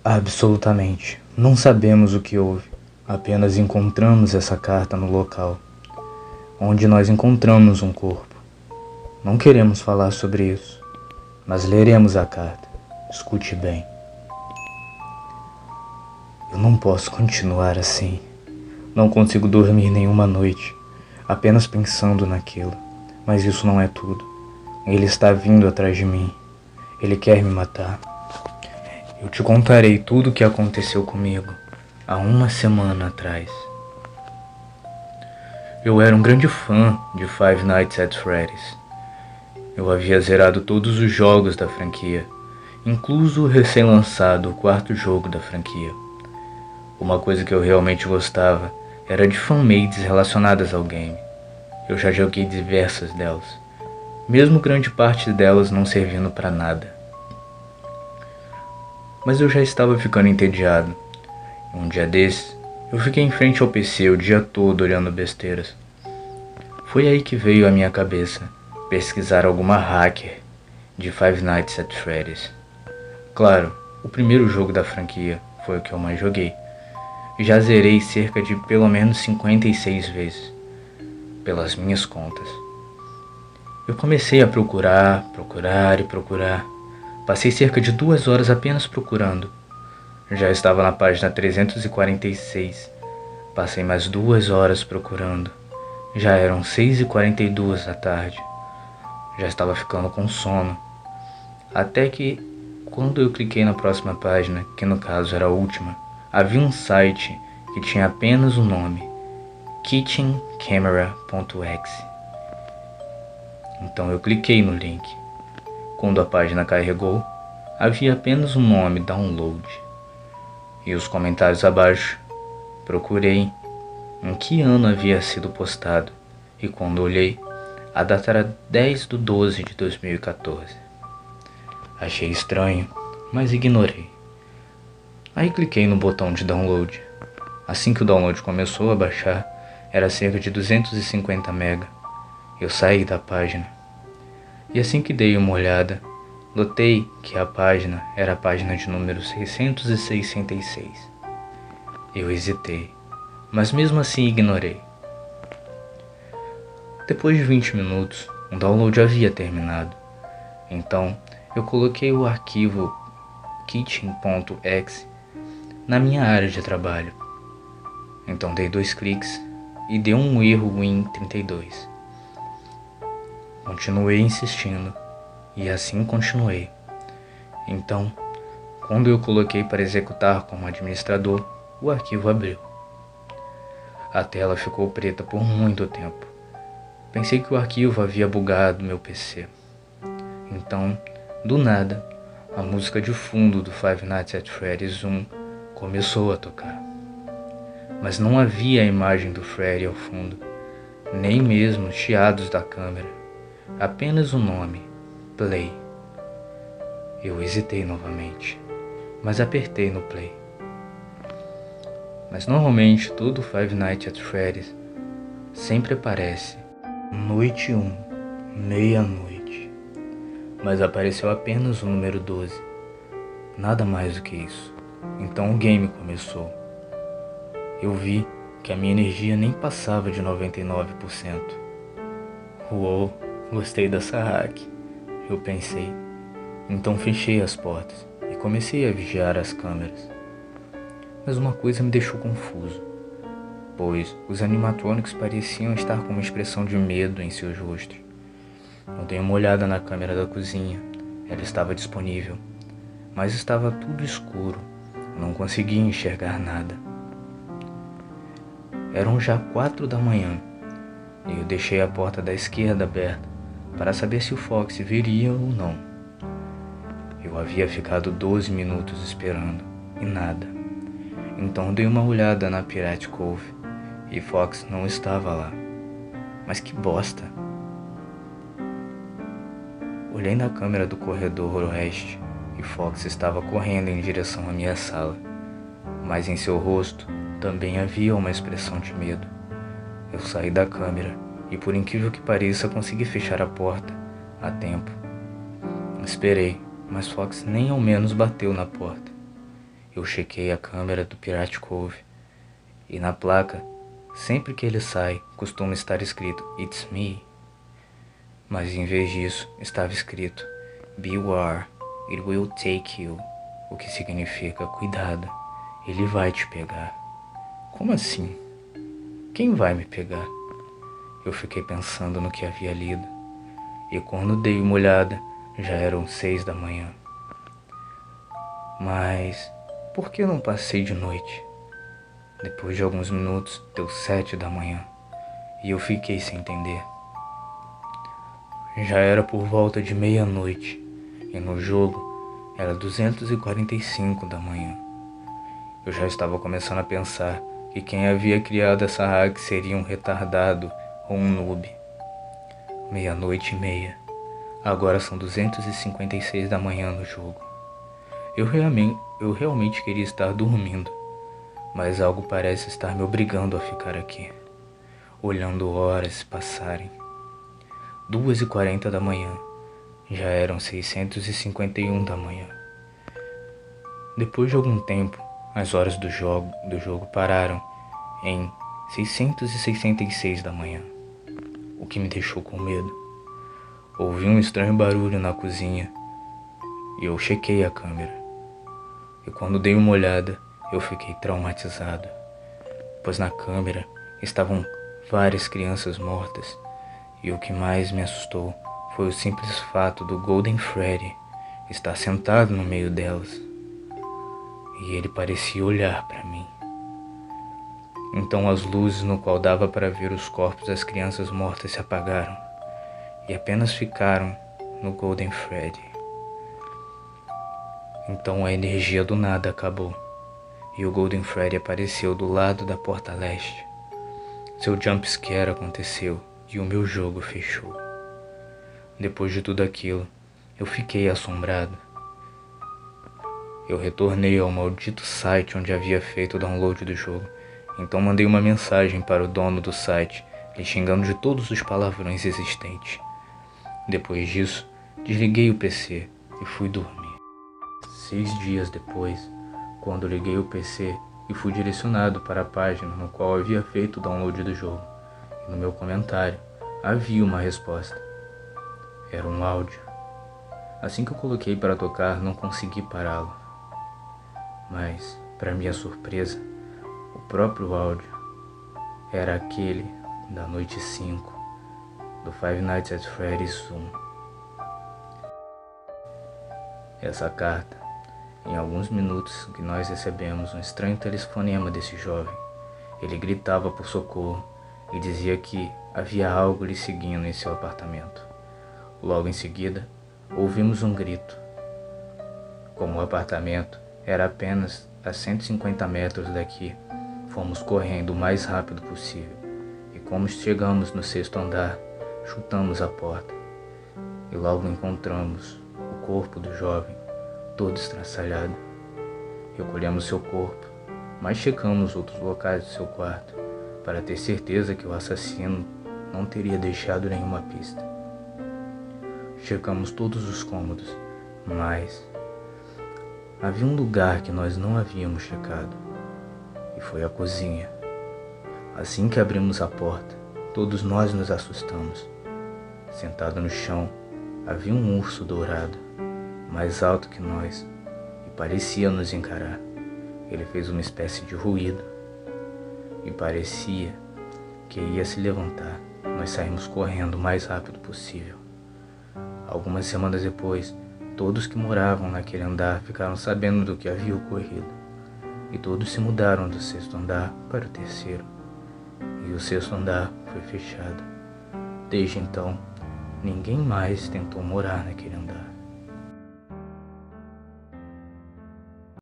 Absolutamente. Não sabemos o que houve. Apenas encontramos essa carta no local, onde nós encontramos um corpo. Não queremos falar sobre isso, mas leremos a carta. Escute bem. Eu não posso continuar assim. Não consigo dormir nenhuma noite, apenas pensando naquilo. Mas isso não é tudo. Ele está vindo atrás de mim. Ele quer me matar. Eu te contarei tudo o que aconteceu comigo há uma semana atrás. Eu era um grande fã de Five Nights at Freddy's. Eu havia zerado todos os jogos da franquia, incluso o recém-lançado quarto jogo da franquia. Uma coisa que eu realmente gostava era de fanmades relacionadas ao game. Eu já joguei diversas delas, mesmo grande parte delas não servindo para nada. Mas eu já estava ficando entediado. Um dia desses, eu fiquei em frente ao PC o dia todo olhando besteiras. Foi aí que veio à minha cabeça pesquisar alguma hacker de Five Nights at Freddy's. Claro, o primeiro jogo da franquia foi o que eu mais joguei. Já zerei cerca de pelo menos 56 vezes, pelas minhas contas. Eu comecei a procurar. Passei cerca de 2 horas apenas procurando. Já estava na página 346. Passei mais 2 horas procurando. Já eram 6h42 da tarde. Já estava ficando com sono. Até que, quando eu cliquei na próxima página, que no caso era a última, havia um site que tinha apenas o nome kitchencamera.exe. Então eu cliquei no link. Quando a página carregou, havia apenas o nome download. E os comentários abaixo, procurei em que ano havia sido postado. E quando olhei, a data era 10/12/2014. Achei estranho, mas ignorei. Aí cliquei no botão de download. Assim que o download começou a baixar, era cerca de 250 MB. Eu saí da página. E assim que dei uma olhada, notei que a página era a página de número 666. Eu hesitei, mas mesmo assim ignorei. Depois de 20 minutos, o download havia terminado. Então, eu coloquei o arquivo kitchen.exe na minha área de trabalho. Então dei 2 cliques e deu um erro Win32. Continuei insistindo e assim continuei. Então, quando eu coloquei para executar como administrador, o arquivo abriu. A tela ficou preta por muito tempo. Pensei que o arquivo havia bugado meu PC. Então, do nada, a música de fundo do Five Nights at Freddy's 1 começou a tocar. Mas não havia a imagem do Freddy ao fundo, nem mesmo os chiados da câmera, apenas o nome, Play. Eu hesitei novamente, mas apertei no Play. Mas normalmente todo Five Nights at Freddy's sempre aparece Noite 1, meia-noite. Mas apareceu apenas o número 12, nada mais do que isso. Então o game começou. Eu vi que a minha energia nem passava de 99%. Uou, gostei dessa hack, eu pensei. Então fechei as portas e comecei a vigiar as câmeras. Mas uma coisa me deixou confuso, pois os animatrônicos pareciam estar com uma expressão de medo em seus rostos. Eu dei uma olhada na câmera da cozinha, ela estava disponível, mas estava tudo escuro, eu não conseguia enxergar nada. Eram já 4 da manhã e eu deixei a porta da esquerda aberta para saber se o Fox viria ou não. Eu havia ficado 12 minutos esperando e nada. Então dei uma olhada na Pirate Cove e Fox não estava lá. Mas que bosta! Olhei na câmera do corredor oeste e Fox estava correndo em direção à minha sala, mas em seu rosto também havia uma expressão de medo. Eu saí da câmera e, por incrível que pareça, consegui fechar a porta a tempo. Esperei, mas Fox nem ao menos bateu na porta. Eu chequei a câmera do Pirate Cove e na placa, sempre que ele sai, costuma estar escrito "It's me". Mas em vez disso, estava escrito "Beware, it will take you", o que significa cuidado, ele vai te pegar. Como assim? Quem vai me pegar? Eu fiquei pensando no que havia lido, e quando dei uma olhada, já eram 6 da manhã. Mas por que eu não passei de noite? Depois de alguns minutos, deu 7 da manhã, e eu fiquei sem entender. Já era por volta de meia-noite, e no jogo era 245 da manhã. Eu já estava começando a pensar que quem havia criado essa hack seria um retardado ou um noob. Meia-noite e meia. Agora são 256 da manhã no jogo. Eu realmente queria estar dormindo, mas algo parece estar me obrigando a ficar aqui, olhando horas se passarem. 2h40 da manhã. Já eram 651 da manhã. Depois de algum tempo, as horas do jogo pararam em 666 da manhã, o que me deixou com medo. Ouvi um estranho barulho na cozinha e eu chequei a câmera. E quando dei uma olhada, eu fiquei traumatizado, pois na câmera estavam várias crianças mortas, e o que mais me assustou foi o simples fato do Golden Freddy estar sentado no meio delas, e ele parecia olhar para mim. Então as luzes no qual dava para ver os corpos das crianças mortas se apagaram, e apenas ficaram no Golden Freddy. Então a energia do nada acabou, e o Golden Freddy apareceu do lado da porta leste. Seu jumpscare aconteceu e o meu jogo fechou. Depois de tudo aquilo, eu fiquei assombrado. Eu retornei ao maldito site onde havia feito o download do jogo, então mandei uma mensagem para o dono do site, lhe xingando de todos os palavrões existentes. Depois disso, desliguei o PC e fui dormir. 6 dias depois, quando liguei o PC e fui direcionado para a página no qual havia feito o download do jogo, e no meu comentário havia uma resposta. Era um áudio. Assim que eu coloquei para tocar, não consegui pará-lo. Mas, para minha surpresa, o próprio áudio era aquele da noite 5 do Five Nights at Freddy's 1. Essa carta, em alguns minutos que nós recebemos um estranho telefonema desse jovem. Ele gritava por socorro e dizia que havia algo lhe seguindo em seu apartamento. Logo em seguida, ouvimos um grito. Como o apartamento era apenas a 150 metros daqui, fomos correndo o mais rápido possível, e como chegamos no 6º andar, chutamos a porta, e logo encontramos o corpo do jovem, todo estraçalhado. Recolhemos seu corpo, mas checamos outros locais do seu quarto, para ter certeza que o assassino não teria deixado nenhuma pista. Checamos todos os cômodos, mas havia um lugar que nós não havíamos checado, e foi a cozinha. Assim que abrimos a porta, todos nós nos assustamos. Sentado no chão, havia um urso dourado, mais alto que nós, e parecia nos encarar. Ele fez uma espécie de ruído, e parecia que ia se levantar. Nós saímos correndo o mais rápido possível. Algumas semanas depois, todos que moravam naquele andar ficaram sabendo do que havia ocorrido, e todos se mudaram do 6º andar para o 3º, e o 6º andar foi fechado. Desde então, ninguém mais tentou morar naquele andar.